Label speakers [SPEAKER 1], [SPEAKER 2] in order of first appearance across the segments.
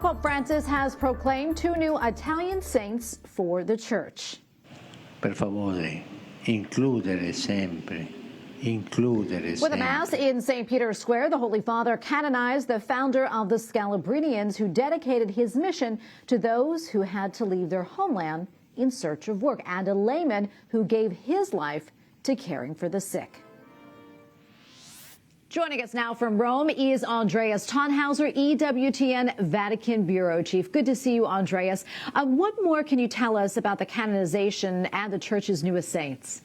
[SPEAKER 1] Pope Francis has proclaimed 2 new Italian saints for the Church.
[SPEAKER 2] Per favore, includere sempre.
[SPEAKER 1] With a Mass in St. Peter's Square, the Holy Father canonized the founder of the Scalabrinians, who dedicated his mission to those who had to leave their homeland in search of work, and a layman who gave his life to caring for the sick. Joining us now from Rome is Andreas Thonhauser, EWTN Vatican Bureau Chief. Good to see you, Andreas. What more can you tell us about the canonization and the Church's newest saints?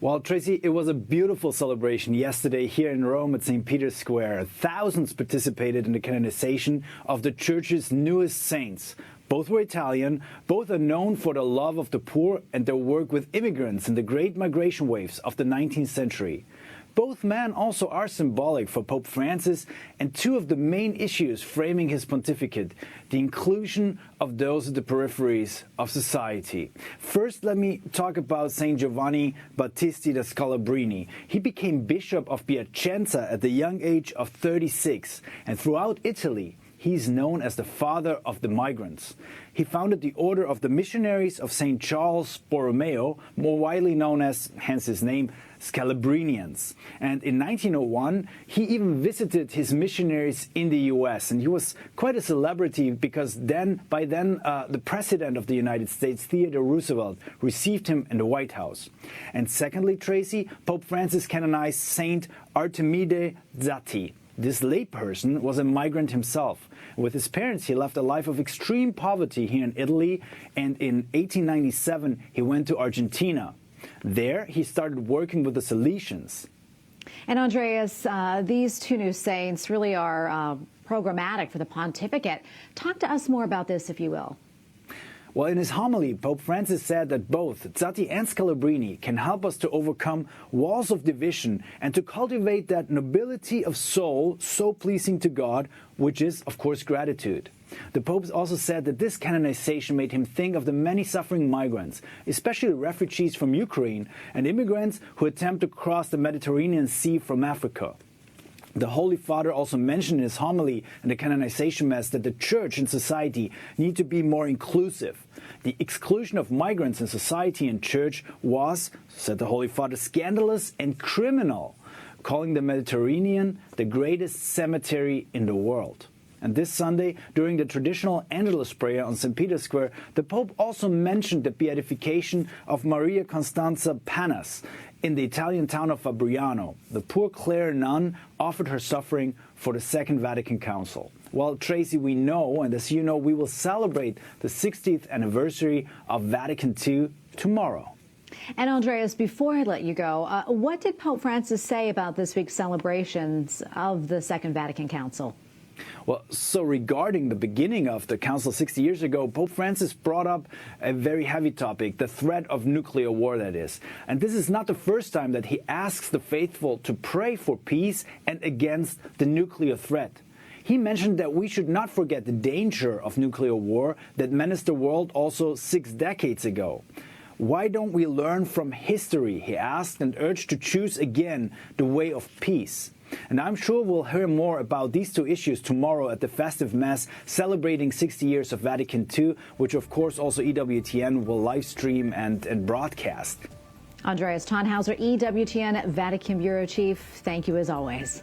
[SPEAKER 3] Well, Tracy, it was a beautiful celebration yesterday here in Rome at St. Peter's Square. Thousands participated in the canonization of the Church's newest saints. Both were Italian, both are known for their love of the poor and their work with immigrants in the great migration waves of the 19th century. Both men also are symbolic for Pope Francis and 2 of the main issues framing his pontificate, the inclusion of those at the peripheries of society. First, let me talk about St. Giovanni Battisti da Scalabrini. He became Bishop of Piacenza at the young age of 36, and throughout Italy, he's known as the father of the migrants. He founded the Order of the Missionaries of St. Charles Borromeo, more widely known as, hence his name, Scalabrinians. And in 1901, he even visited his missionaries in the U.S. And he was quite a celebrity because by then, the President of the United States, Theodore Roosevelt, received him in the White House. And secondly, Tracy, Pope Francis canonized Saint Artemide Zatti. This layperson was a migrant himself. With his parents, he left a life of extreme poverty here in Italy, and in 1897, he went to Argentina. There, he started working with the Salesians.
[SPEAKER 1] And Andreas, these 2 new saints really are programmatic for the pontificate. Talk to us more about this, if you will.
[SPEAKER 3] Well, in his homily, Pope Francis said that both Zatti and Scalabrini can help us to overcome walls of division and to cultivate that nobility of soul so pleasing to God, which is, of course, gratitude. The Pope also said that this canonization made him think of the many suffering migrants, especially refugees from Ukraine and immigrants who attempt to cross the Mediterranean Sea from Africa. The Holy Father also mentioned in his homily in the canonization Mass that the Church and society need to be more inclusive. The exclusion of migrants in society and Church was, said the Holy Father, scandalous and criminal, calling the Mediterranean the greatest cemetery in the world. And this Sunday, during the traditional Angelus prayer on St. Peter's Square, the Pope also mentioned the beatification of Maria Costanza Panas in the Italian town of Fabriano. The poor Clare nun offered her suffering for the Second Vatican Council. Well, Tracy, we know, and as you know, we will celebrate the 60th anniversary of Vatican II tomorrow.
[SPEAKER 1] And Andreas, before I let you go, what did Pope Francis say about this week's celebrations of the Second Vatican Council?
[SPEAKER 3] Well, so regarding the beginning of the Council 60 years ago, Pope Francis brought up a very heavy topic, the threat of nuclear war, that is. And this is not the first time that he asks the faithful to pray for peace and against the nuclear threat. He mentioned that we should not forget the danger of nuclear war that menaced the world also 6 decades ago. Why don't we learn from history, he asked, and urged to choose again the way of peace. And I'm sure we'll hear more about these 2 issues tomorrow at the festive Mass celebrating 60 years of Vatican II, which of course also EWTN will live stream and broadcast.
[SPEAKER 1] Andreas Thonhauser, EWTN Vatican Bureau Chief, thank you as always.